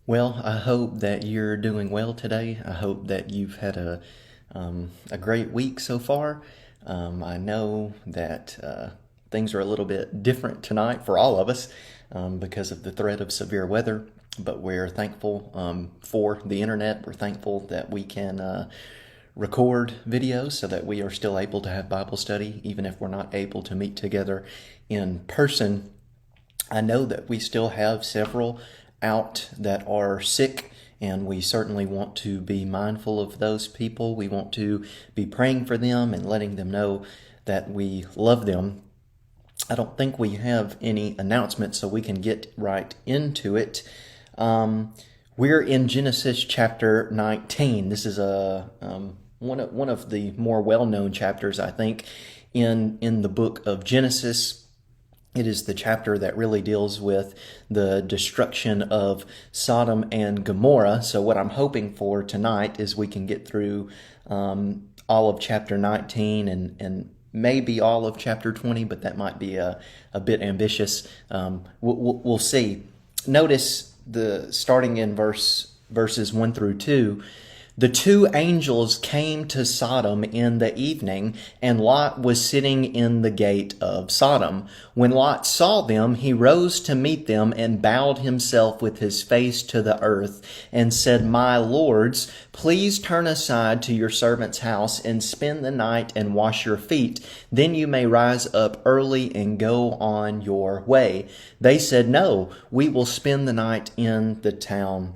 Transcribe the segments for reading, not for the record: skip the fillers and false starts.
Well, I hope that you're doing well today. I hope that you've had a great week so far. I know that things are a little bit different tonight for all of us because of the threat of severe weather, but we're thankful for the internet. We're thankful that we can record videos so that we are still able to have Bible study, even if we're not able to meet together in person. I know that we still have several out that are sick, and we certainly want to be mindful of those people. We want to be praying for them and letting them know that we love them. I don't think we have any announcements, so we can get right into it. We're in Genesis chapter 19. This is one of the more well-known chapters, I think, in the book of Genesis. It is the chapter that really deals with the destruction of Sodom and Gomorrah. So what I'm hoping for tonight is we can get through all of chapter 19 and maybe all of chapter 20, but that might be a bit ambitious. We'll see. Notice starting in verses 1 through 2. The two angels came to Sodom in the evening, and Lot was sitting in the gate of Sodom. When Lot saw them, he rose to meet them and bowed himself with his face to the earth and said, "My lords, please turn aside to your servant's house and spend the night and wash your feet. Then you may rise up early and go on your way." They said, "No, we will spend the night in the town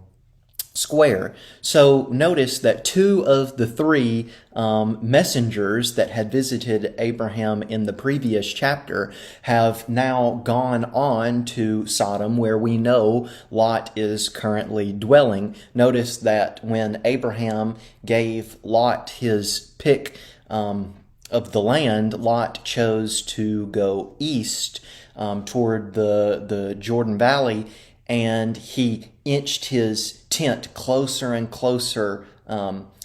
square." So notice that two of the three messengers that had visited Abraham in the previous chapter have now gone on to Sodom, where we know Lot is currently dwelling. Notice that when Abraham gave Lot his pick of the land, Lot chose to go east toward the Jordan Valley, and he inched his tent closer and closer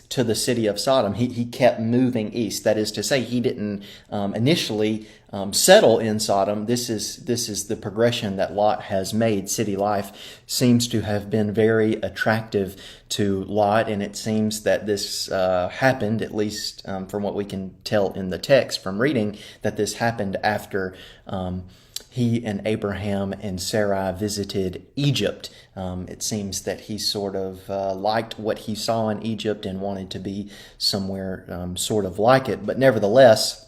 to the city of Sodom. He kept moving east. That is to say, he didn't initially settle in Sodom. This is the progression that Lot has made. City life seems to have been very attractive to Lot, and it seems that this happened, at least from what we can tell in the text from reading, that this happened after he and Abraham and Sarai visited Egypt. It seems that he sort of liked what he saw in Egypt and wanted to be somewhere sort of like it. But nevertheless,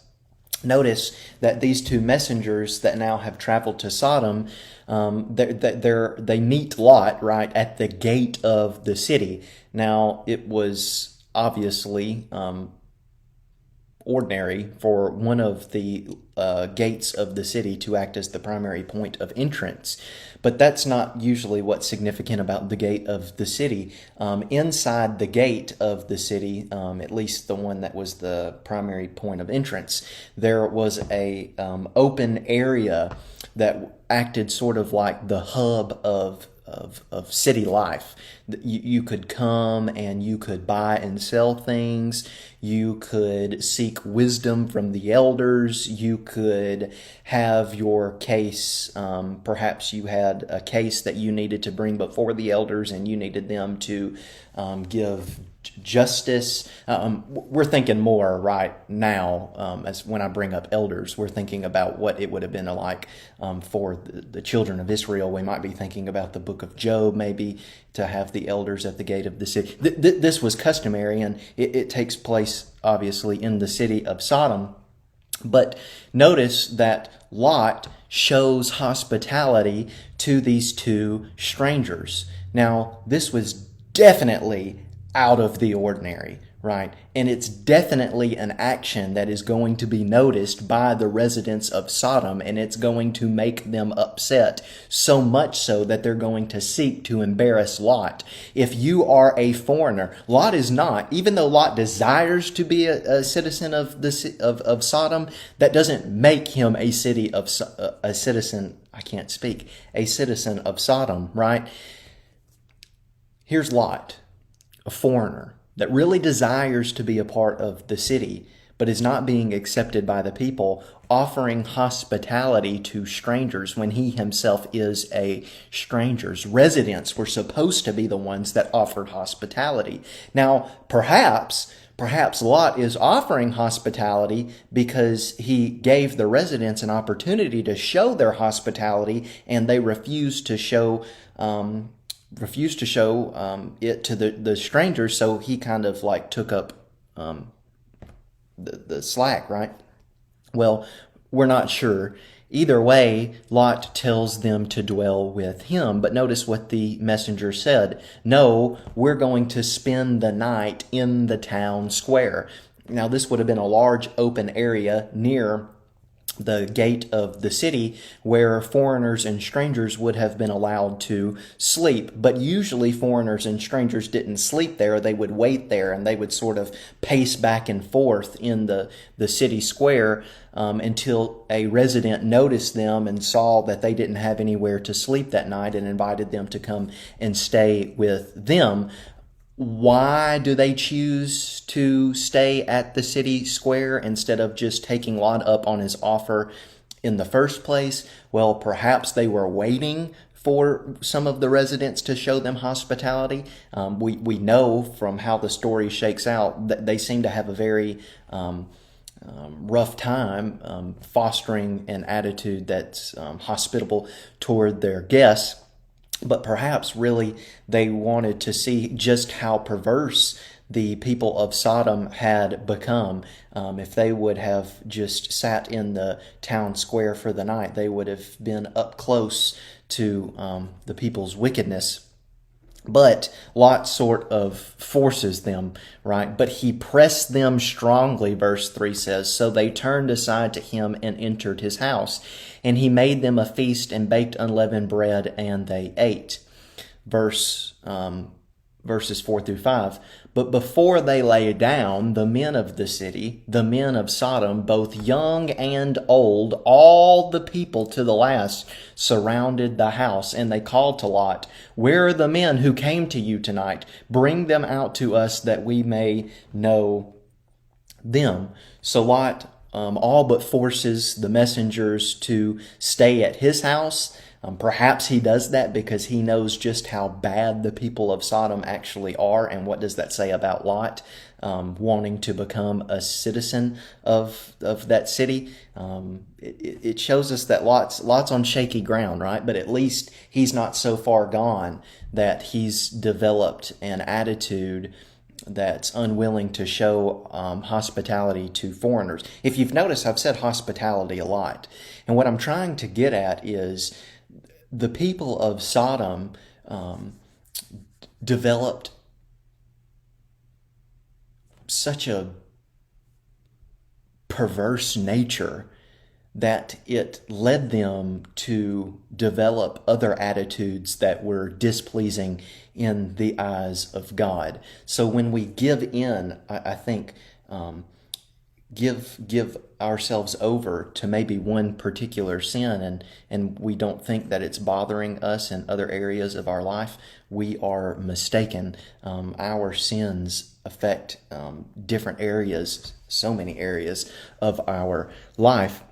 notice that these two messengers that now have traveled to Sodom, they meet Lot right at the gate of the city. Now, it was obviously ordinary for one of the gates of the city to act as the primary point of entrance. But that's not usually what's significant about the gate of the city. Inside the gate of the city, at least the one that was the primary point of entrance, there was a open area that acted sort of like the hub of city life. You could come and you could buy and sell things. You could seek wisdom from the elders. You could have your case. Perhaps you had a case that you needed to bring before the elders and you needed them to give justice. We're thinking more right now as when I bring up elders, we're thinking about what it would have been like for the children of Israel. We might be thinking about the book of Job, maybe, to have the elders at the gate of the city. This was customary, and it takes place obviously in the city of Sodom. But notice that Lot shows hospitality to these two strangers. Now, this was definitely out of the ordinary, right? And it's definitely an action that is going to be noticed by the residents of Sodom, and it's going to make them upset, so much so that they're going to seek to embarrass Lot. If you are a foreigner, Lot is not, even though Lot desires to be a citizen of Sodom, that doesn't make him a citizen of Sodom, right? Here's Lot, a foreigner that really desires to be a part of the city, but is not being accepted by the people, offering hospitality to strangers when he himself is a stranger's. Residents were supposed to be the ones that offered hospitality. Now, perhaps Lot is offering hospitality because he gave the residents an opportunity to show their hospitality, and they refused to show it to the strangers. So he kind of like took up the slack, right? Well, we're not sure. Either way, Lot tells them to dwell with him. But notice what the messenger said. No, we're going to spend the night in the town square. Now, this would have been a large open area near the gate of the city where foreigners and strangers would have been allowed to sleep. But usually foreigners and strangers didn't sleep there. They would wait there, and they would sort of pace back and forth in the city square until a resident noticed them and saw that they didn't have anywhere to sleep that night and invited them to come and stay with them. Why do they choose to stay at the city square instead of just taking Lot up on his offer in the first place? Well, perhaps they were waiting for some of the residents to show them hospitality. We know from how the story shakes out that they seem to have a very rough time fostering an attitude that's hospitable toward their guests. But perhaps really they wanted to see just how perverse the people of Sodom had become. If they would have just sat in the town square for the night, they would have been up close to the people's wickedness. But Lot sort of forces them, right? But he pressed them strongly, verse 3 says. So they turned aside to him and entered his house. And he made them a feast and baked unleavened bread, and they ate. Verses 4 through 5. But before they lay down, the men of the city, the men of Sodom, both young and old, all the people to the last, surrounded the house. And they called to Lot, "Where are the men who came to you tonight? Bring them out to us that we may know them." So Lot all but forces the messengers to stay at his house. Perhaps he does that because he knows just how bad the people of Sodom actually are. And what does that say about Lot wanting to become a citizen of that city? It shows us that Lot's on shaky ground, right? But at least he's not so far gone that he's developed an attitude that's unwilling to show hospitality to foreigners. If you've noticed, I've said hospitality a lot. And what I'm trying to get at is the people of Sodom developed such a perverse nature that it led them to develop other attitudes that were displeasing in the eyes of God. So when we give in, I think, give ourselves over to maybe one particular sin, and we don't think that it's bothering us in other areas of our life, we are mistaken. Our sins affect different areas, so many areas of our life.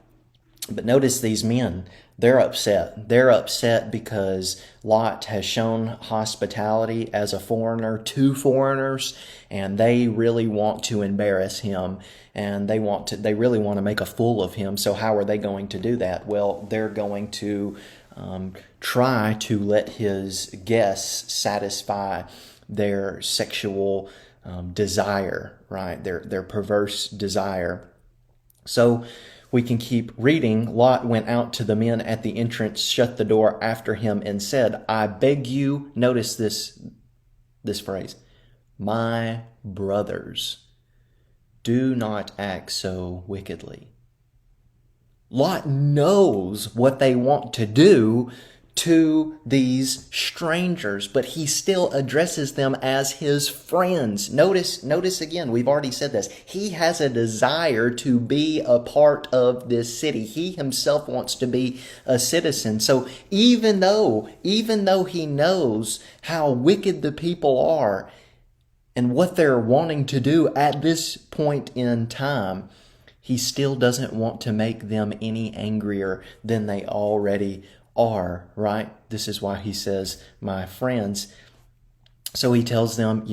But notice these men, they're upset. They're upset because Lot has shown hospitality as a foreigner to foreigners, and they really want to embarrass him, and they really want to make a fool of him. So how are they going to do that? Well, they're going to try to let his guests satisfy their sexual desire, right? Their perverse desire. So we can keep reading. Lot went out to the men at the entrance, shut the door after him, and said, "I beg you," notice this phrase, "my brothers, do not act so wickedly." Lot knows what they want to do to these strangers, but he still addresses them as his friends. Notice again, we've already said this. He has a desire to be a part of this city. He himself wants to be a citizen. So even though he knows how wicked the people are, And what they're wanting to do at this point in time, he still doesn't want to make them any angrier than they already are, right? This is why he says, my friends. So he tells them,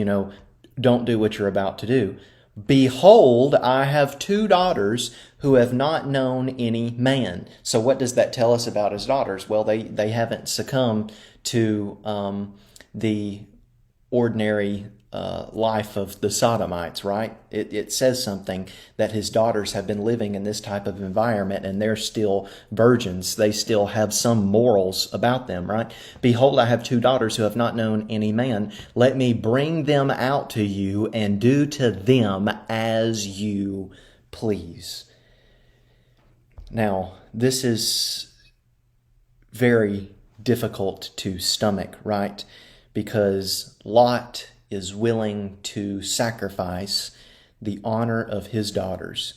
don't do what you're about to do. Behold, I have 2 daughters who have not known any man. So what does that tell us about his daughters? Well, they haven't succumbed to the ordinary life of the Sodomites, right? It says something that his daughters have been living in this type of environment and they're still virgins. They still have some morals about them, right? Behold, I have 2 daughters who have not known any man. Let me bring them out to you and do to them as you please. Now, this is very difficult to stomach, right? Because Lot is willing to sacrifice the honor of his daughters.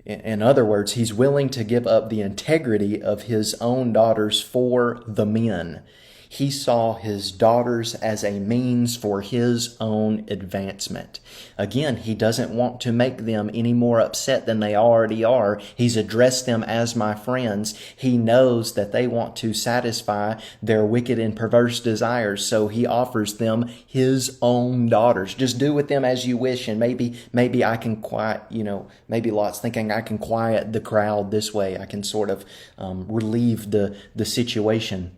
In other words, he's willing to give up the integrity of his own daughters for the men. He saw his daughters as a means for his own advancement. Again, he doesn't want to make them any more upset than they already are. He's addressed them as my friends. He knows that they want to satisfy their wicked and perverse desires, so he offers them his own daughters. Just do with them as you wish, and maybe I can quiet, maybe Lot's thinking I can quiet the crowd this way. I can sort of relieve the situation.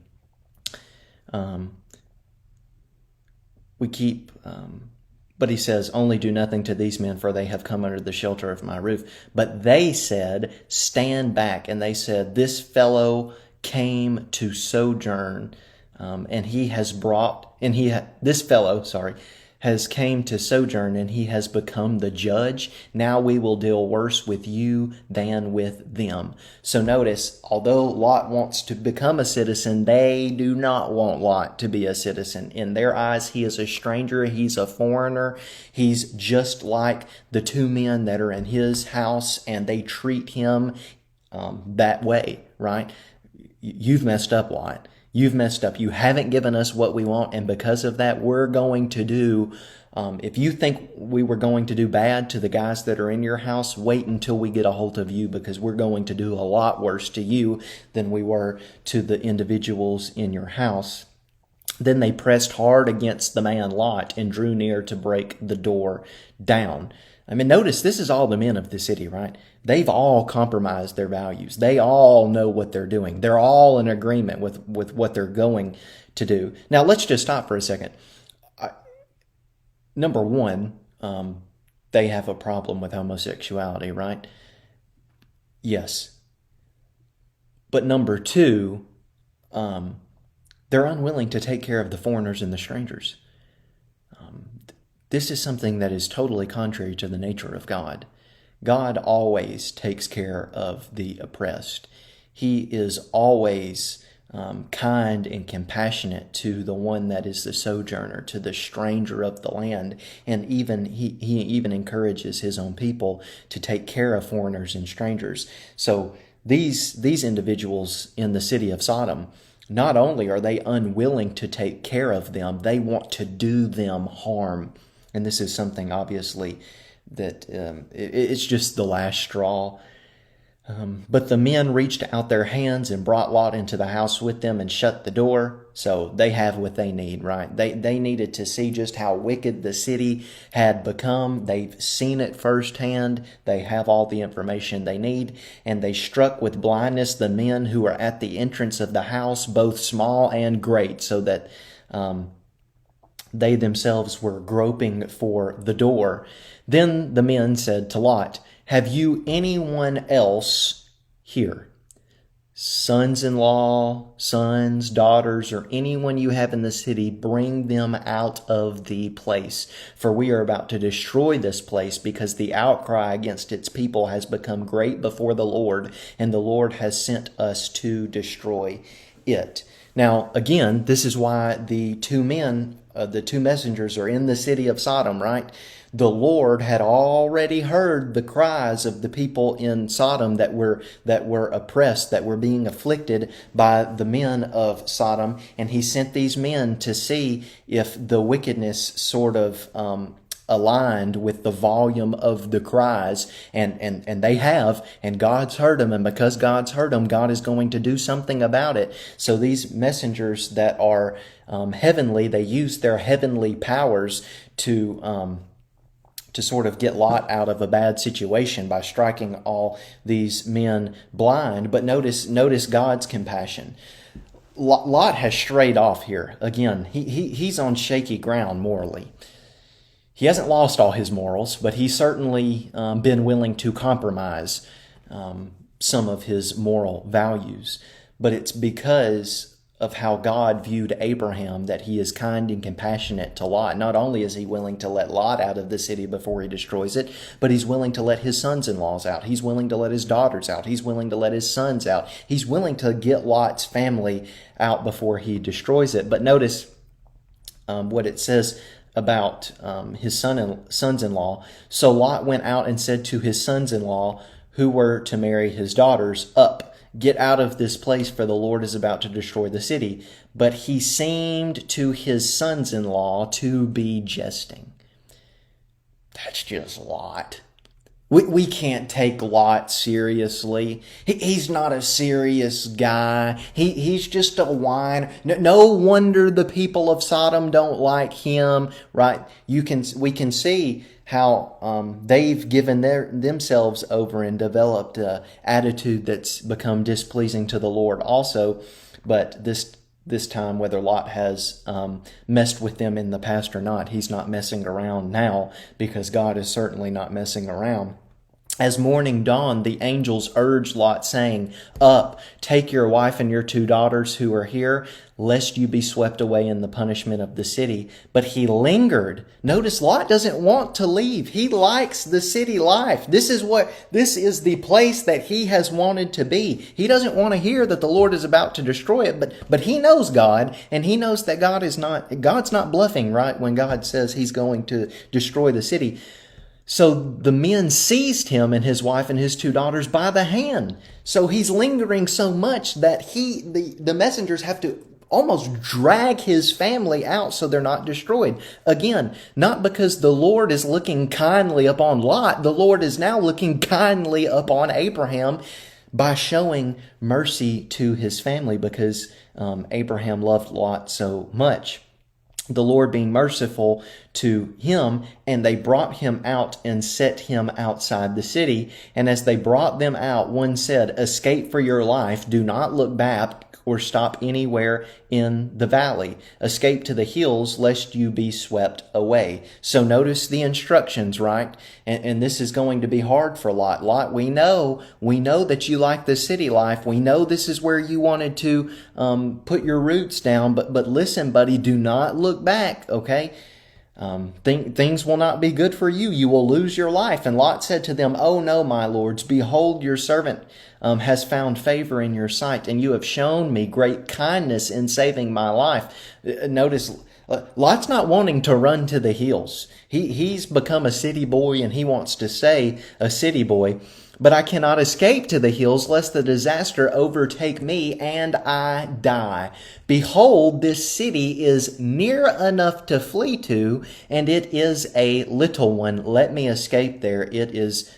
But he says, only do nothing to these men, for they have come under the shelter of my roof. But they said, stand back. And they said, this fellow came to sojourn, and he has has came to sojourn, and he has become the judge. Now we will deal worse with you than with them. So notice, although Lot wants to become a citizen, they do not want Lot to be a citizen. In their eyes, he is a stranger. He's a foreigner. He's just like the 2 men that are in his house, and they treat him that way, right? You've messed up, Lot. You've messed up. You haven't given us what we want, and because of that, we're going to do, if you think we were going to do bad to the guys that are in your house, wait until we get a hold of you, because we're going to do a lot worse to you than we were to the individuals in your house. Then they pressed hard against the man Lot and drew near to break the door down. I mean, notice this is all the men of the city, right? They've all compromised their values. They all know what they're doing. They're all in agreement with what they're going to do. Now, let's just stop for a second. Number one, they have a problem with homosexuality, right? Yes. But number two, they're unwilling to take care of the foreigners and the strangers. This is something that is totally contrary to the nature of God. God always takes care of the oppressed. He is always kind and compassionate to the one that is the sojourner, to the stranger of the land. And he even encourages his own people to take care of foreigners and strangers. So these individuals in the city of Sodom, not only are they unwilling to take care of them, they want to do them harm. And this is something, obviously, that it's just the last straw. But the men reached out their hands and brought Lot into the house with them and shut the door. So they have what they need, right? They needed to see just how wicked the city had become. They've seen it firsthand. They have all the information they need. And they struck with blindness the men who were at the entrance of the house, both small and great, so that they themselves were groping for the door. Then the men said to Lot, have you anyone else here? Sons-in-law, sons, daughters, or anyone you have in the city, bring them out of the place. For we are about to destroy this place, because the outcry against its people has become great before the Lord, and the Lord has sent us to destroy it. Now, again, this is why the 2 men, the 2 messengers are in the city of Sodom, right? The Lord had already heard the cries of the people in Sodom that were oppressed, that were being afflicted by the men of Sodom. And he sent these men to see if the wickedness sort of aligned with the volume of the cries, and they have, and God's heard them, and because God's heard them, God is going to do something about it. So these messengers that are heavenly, they use their heavenly powers to sort of get Lot out of a bad situation by striking all these men blind. But notice God's compassion. Lot has strayed off here. Again, he's on shaky ground morally. He hasn't lost all his morals, but he's certainly been willing to compromise some of his moral values. But it's because of how God viewed Abraham that he is kind and compassionate to Lot. Not only is he willing to let Lot out of the city before he destroys it, but he's willing to let his sons-in-laws out. He's willing to let his daughters out. He's willing to let his sons out. He's willing to get Lot's family out before he destroys it. But notice what it says about his sons-in-law. So Lot went out and said to his sons-in-law, who were to marry his daughters, "Up, get out of this place, for the Lord is about to destroy the city." But he seemed to his sons-in-law to be jesting. That's just Lot. We can't take Lot seriously. He's not a serious guy. He's just a whiner. No wonder the people of Sodom don't like him, right? We can see how they've given themselves over and developed an attitude that's become displeasing to the Lord also. But this time, whether Lot has messed with them in the past or not, he's not messing around now, because God is certainly not messing around. As morning dawned, the angels urged Lot, saying, "Up, take your wife and your 2 daughters who are here, lest you be swept away in the punishment of the city." But he lingered. Notice Lot doesn't want to leave. He likes the city life. This is the place that he has wanted to be. He doesn't want to hear that the Lord is about to destroy it, but he knows God, and he knows that God's not bluffing, right, when God says he's going to destroy the city. So the men seized him and his wife and his 2 daughters by the hand. So he's lingering so much that the messengers have to almost drag his family out so they're not destroyed. Again, not because the Lord is looking kindly upon Lot. The Lord is now looking kindly upon Abraham by showing mercy to his family, because Abraham loved Lot so much. The Lord being merciful to him, and they brought him out and set him outside the city. And as they brought them out, one said, "Escape for your life. Do not look back or stop anywhere in the valley. Escape to the hills, lest you be swept away." So notice the instructions, right? And this is going to be hard for Lot. Lot, we know that you like the city life. We know this is where you wanted to put your roots down. But listen, buddy, do not look back, okay? Things will not be good for you. You will lose your life. And Lot said to them, "Oh no, my lords, behold, your servant has found favor in your sight, and you have shown me great kindness in saving my life." Notice, Lot's not wanting to run to the hills. He's become a city boy, and he wants to stay a city boy. "But I cannot escape to the hills, lest the disaster overtake me and I die. Behold, this city is near enough to flee to, and it is a little one. Let me escape there. It is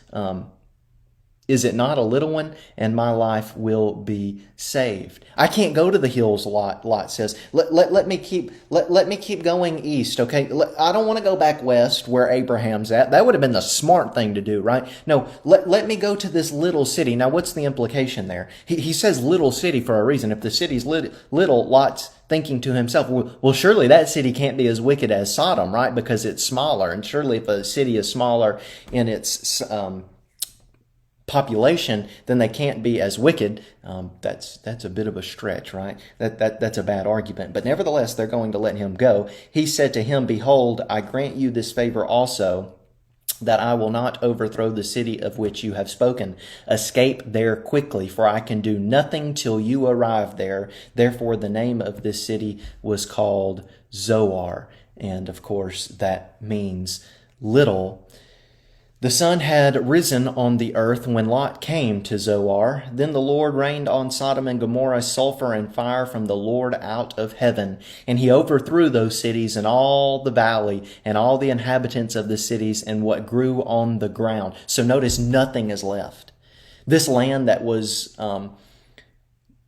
it not a little one? And my life will be saved." I can't go to the hills, Lot says. Let me keep going east, okay? I don't want to go back west where Abraham's at. That would have been the smart thing to do, right? No, let me go to this little city. Now, what's the implication there? He says little city for a reason. If the city's little, Lot's thinking to himself, well, surely that city can't be as wicked as Sodom, right? Because it's smaller. And surely if a city is smaller in its population, then they can't be as wicked. That's a bit of a stretch, right? That's a bad argument. But nevertheless, they're going to let him go. He said to him, "Behold, I grant you this favor also, that I will not overthrow the city of which you have spoken. Escape there quickly, for I can do nothing till you arrive there." Therefore, the name of this city was called Zoar. And of course, that means little. The sun had risen on the earth when Lot came to Zoar. Then the Lord rained on Sodom and Gomorrah sulfur and fire from the Lord out of heaven. And he overthrew those cities and all the valley and all the inhabitants of the cities and what grew on the ground. So notice nothing is left. This land that was,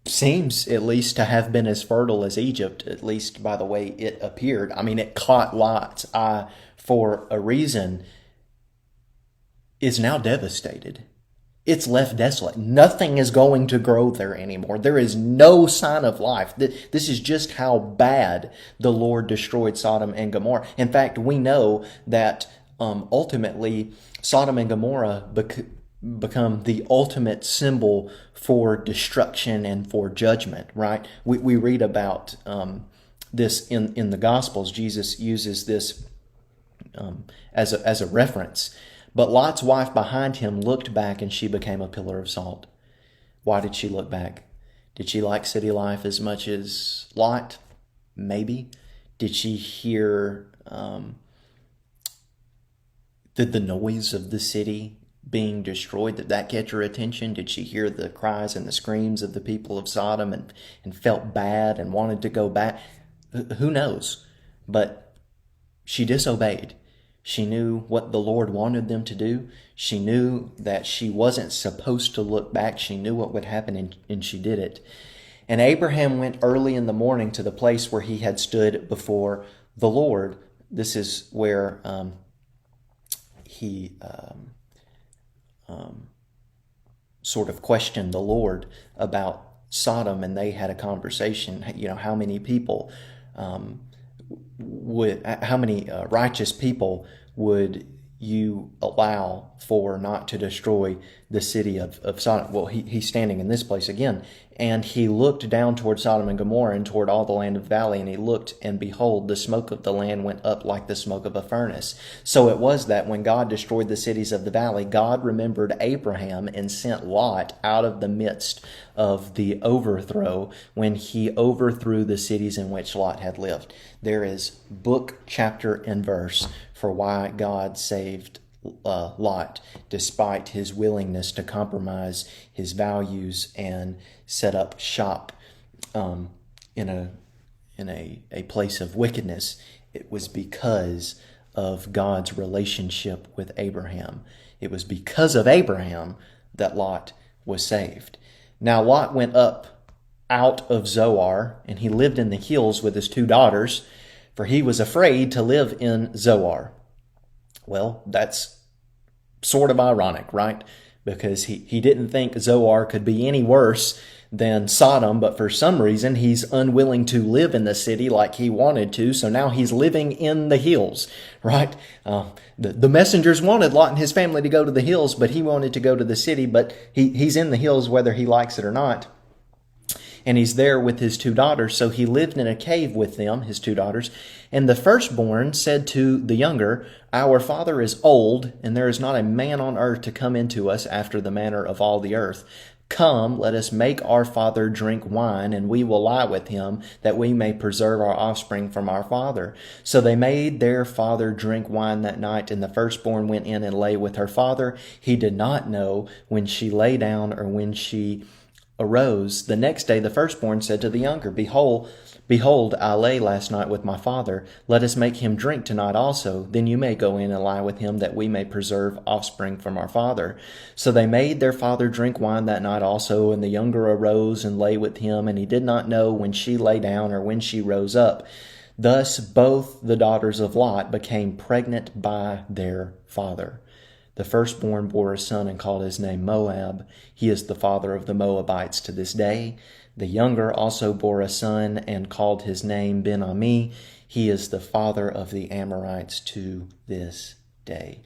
seems at least to have been as fertile as Egypt, at least by the way it appeared. I mean, it caught Lot's eye for a reason, is now devastated. It's left desolate. Nothing is going to grow there anymore. There is no sign of life. This is just how bad the Lord destroyed Sodom and Gomorrah. In fact, we know that ultimately Sodom and Gomorrah become the ultimate symbol for destruction and for judgment, right? We read about this in the Gospels. Jesus uses this as a reference. But Lot's wife behind him looked back and she became a pillar of salt. Why did she look back? Did she like city life as much as Lot? Maybe. Did she hear the noise of the city being destroyed? Did that catch her attention? Did she hear the cries and the screams of the people of Sodom and felt bad and wanted to go back? Who knows? But she disobeyed. She knew what the Lord wanted them to do. She knew that she wasn't supposed to look back. She knew what would happen, and she did it. And Abraham went early in the morning to the place where he had stood before the Lord. This is where he sort of questioned the Lord about Sodom, and they had a conversation. How many people how many righteous people would you allow for not to destroy the city of Sodom? Well, he's standing in this place again. And he looked down toward Sodom and Gomorrah and toward all the land of the valley, and he looked, and behold, the smoke of the land went up like the smoke of a furnace. So it was that when God destroyed the cities of the valley, God remembered Abraham and sent Lot out of the midst of the overthrow when he overthrew the cities in which Lot had lived. There is book, chapter, and verse for why God saved Lot, despite his willingness to compromise his values and set up shop in a place of wickedness. It was because of God's relationship with Abraham. It was because of Abraham that Lot was saved. Now Lot went up out of Zoar, and he lived in the hills with his 2 daughters, for he was afraid to live in Zoar. Well, that's sort of ironic, right? Because he didn't think Zoar could be any worse than Sodom, but for some reason he's unwilling to live in the city like he wanted to, so now he's living in the hills, right? The messengers wanted Lot and his family to go to the hills, but he wanted to go to the city, but he's in the hills whether he likes it or not. And he's there with his 2 daughters. So he lived in a cave with them, his 2 daughters. And the firstborn said to the younger, "Our father is old, and there is not a man on earth to come into us after the manner of all the earth. Come, let us make our father drink wine, and we will lie with him, that we may preserve our offspring from our father." So they made their father drink wine that night, and the firstborn went in and lay with her father. He did not know when she lay down or when she arose. The next day the firstborn said to the younger, Behold, I lay last night with my father. Let us make him drink tonight also. Then you may go in and lie with him, that we may preserve offspring from our father. So they made their father drink wine that night also, and the younger arose and lay with him, and he did not know when she lay down or when she rose up. Thus both the daughters of Lot became pregnant by their father. The firstborn bore a son and called his name Moab. He is the father of the Moabites to this day. The younger also bore a son and called his name Ben-Ami. He is the father of the Amorites to this day.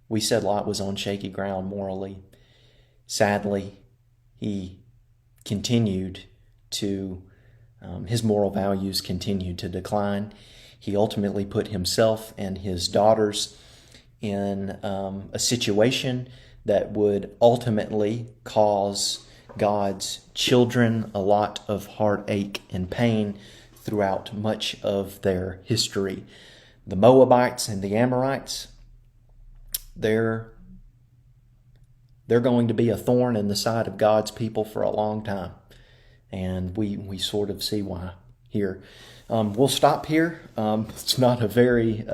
We said Lot was on shaky ground morally. Sadly, he continued to, his moral values continued to decline. He ultimately put himself and his daughters in a situation that would ultimately cause God's children a lot of heartache and pain throughout much of their history. The Moabites and the Amorites, they're going to be a thorn in the side of God's people for a long time. And we sort of see why here. We'll stop here. It's not a very...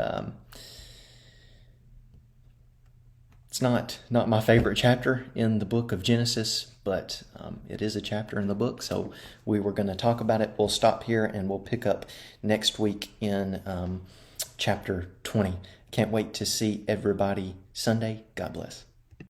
It's not my favorite chapter in the book of Genesis, but it is a chapter in the book, so we were going to talk about it. We'll stop here, and we'll pick up next week in chapter 20. Can't wait to see everybody Sunday. God bless.